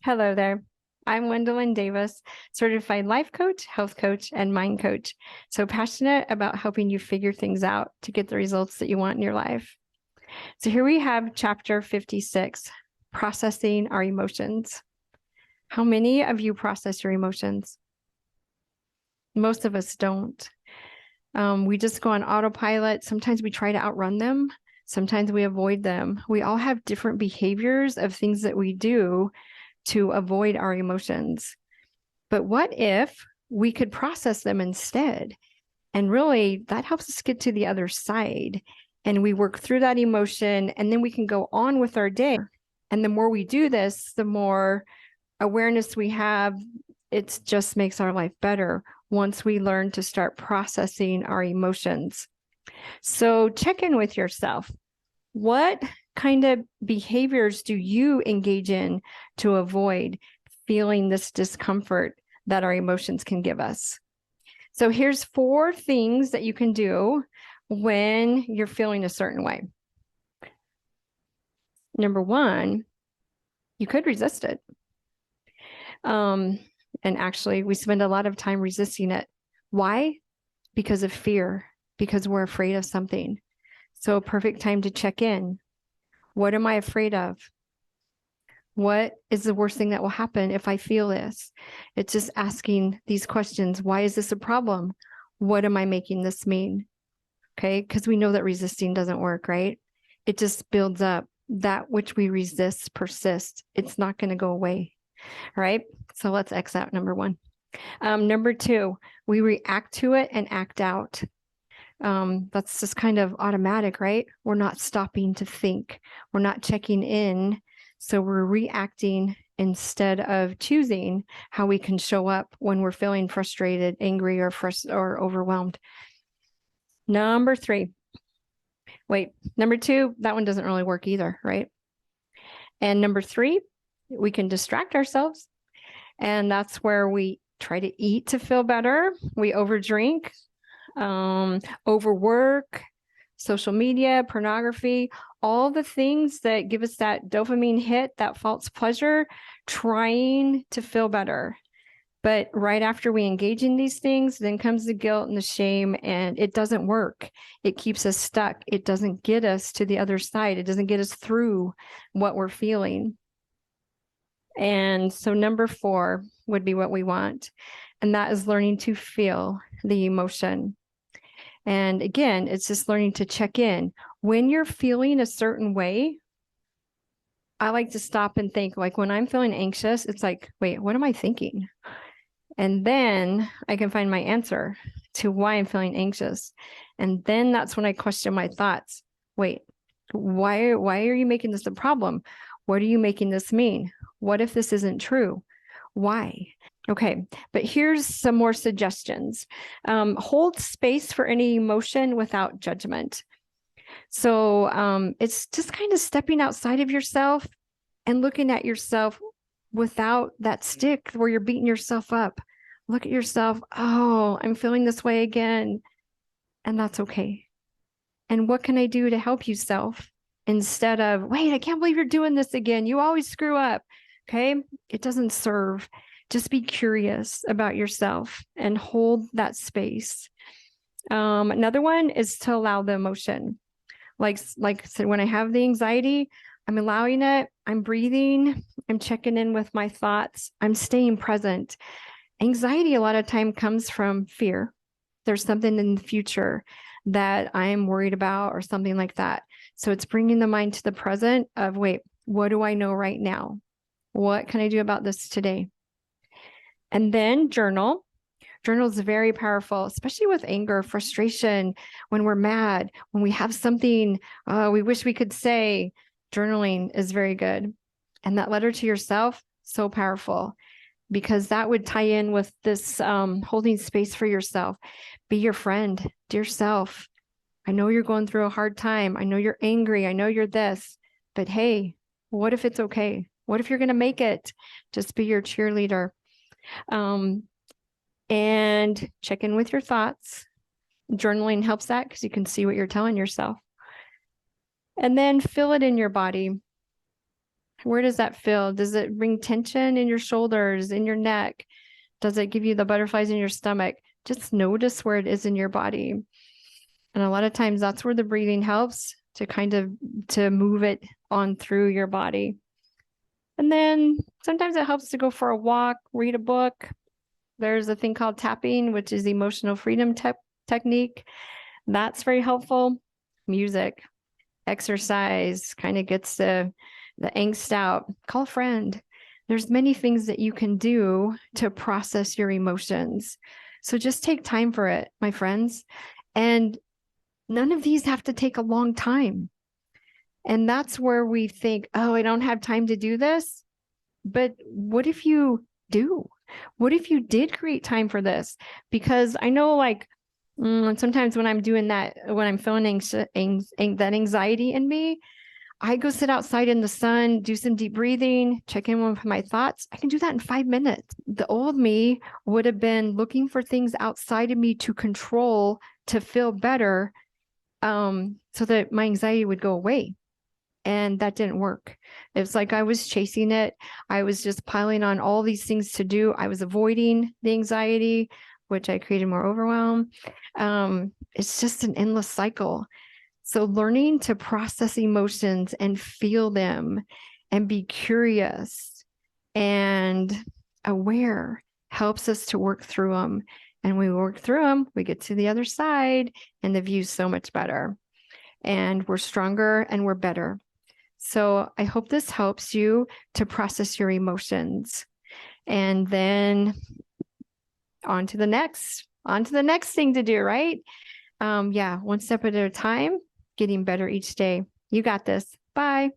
Hello there. I'm Gwendolyn Davis, certified life coach, health coach, and mind coach. So passionate about helping you figure things out to get the results that you want in your life. So here we have chapter 56, processing our emotions. How many of you process your emotions? Most of us don't. We just go on autopilot. Sometimes we try to outrun them. Sometimes we avoid them. We all have different behaviors of things that we do to avoid our emotions. But what if we could process them instead? And really, that helps us get to the other side. And we work through that emotion, and then we can go on with our day. And the more we do this, the more awareness we have. It just makes our life better once we learn to start processing our emotions. So check in with yourself. What kind of behaviors do you engage in to avoid feeling this discomfort that our emotions can give us? So here's 4 things that you can do when you're feeling a certain way. Number 1, you could resist it. And actually, we spend a lot of time resisting it. Why? Because of fear, because we're afraid of something. So a perfect time to check in. What am I afraid of? What is the worst thing that will happen if I feel this? It's just asking these questions. Why is this a problem? What am I making this mean? Okay, because we know that resisting doesn't work, right? It just builds up. That which we resist persists. It's not going to go away, right? So let's X out number 1. Number 2, we react to it and act out. That's just kind of automatic, right? We're not stopping to think. We're not checking in. So we're reacting instead of choosing how we can show up when we're feeling frustrated, angry, or overwhelmed. Number 3. Wait, number 2, that one doesn't really work either, right? And number 3, we can distract ourselves. And that's where we try to eat to feel better. We overdrink, overwork, social media, pornography, all the things that give us that dopamine hit, that false pleasure, trying to feel better. But right after we engage in these things, then comes the guilt and the shame, and it doesn't work. It keeps us stuck. It doesn't get us to the other side. It doesn't get us through what we're feeling. And so number 4 would be what we want. And that is learning to feel the emotion. And again, it's just learning to check in. When you're feeling a certain way, I like to stop and think, like when I'm feeling anxious, it's like, wait, what am I thinking? And then I can find my answer to why I'm feeling anxious. And then that's when I question my thoughts. Wait, why are you making this a problem? What are you making this mean? What if this isn't true? Why? Okay, but here's some more suggestions. Hold space for any emotion without judgment. So it's just kind of stepping outside of yourself and looking at yourself without that stick where you're beating yourself up. Look at yourself. Oh, I'm feeling this way again. And that's okay. And what can I do to help you, self? Instead of, wait, I can't believe you're doing this again. You always screw up. Okay. It doesn't serve. Just be curious about yourself and hold that space. Another one is to allow the emotion. Like I said, when I have the anxiety, I'm allowing it. I'm breathing. I'm checking in with my thoughts. I'm staying present. Anxiety a lot of time comes from fear. There's something in the future that I'm worried about or something like that. So it's bringing the mind to the present of, wait, what do I know right now? What can I do about this today? And then journal. Journal is very powerful, especially with anger, frustration, when we're mad, when we have something we wish we could say. Journaling is very good. And that letter to yourself, so powerful, because that would tie in with this holding space for yourself. Be your friend, dear self. I know you're going through a hard time. I know you're angry. I know you're this, but hey, what if it's okay? What if you're going to make it? Just be your cheerleader. And check in with your thoughts. Journaling helps that because you can see what you're telling yourself. And then feel it in your body. Where does that feel? Does it bring tension in your shoulders, in your neck? Does it give you the butterflies in your stomach? Just notice where it is in your body. And a lot of times that's where the breathing helps to kind of to move it on through your body. And then sometimes it helps to go for a walk, read a book. There's a thing called tapping, which is emotional freedom technique. That's very helpful. Music, exercise kind of gets the angst out. Call a friend. There's many things that you can do to process your emotions. So just take time for it, my friends. And none of these have to take a long time. And that's where we think, oh, I don't have time to do this. But what if you do? What if you did create time for this? Because I know, like, sometimes when I'm doing that, when I'm feeling that anxiety in me, I go sit outside in the sun, do some deep breathing, check in with my thoughts. I can do that in 5 minutes. The old me would have been looking for things outside of me to control, to feel better, so that my anxiety would go away. And that didn't work. It was like I was chasing it. I was just piling on all these things to do. I was avoiding the anxiety, which I created more overwhelm. It's just an endless cycle. So learning to process emotions and feel them and be curious and aware helps us to work through them. And when we work through them, we get to the other side and the view's so much better. And we're stronger and we're better. So I hope this helps you to process your emotions. And then on to the next thing to do, right? Yeah, one step at a time, getting better each day. You got this. Bye.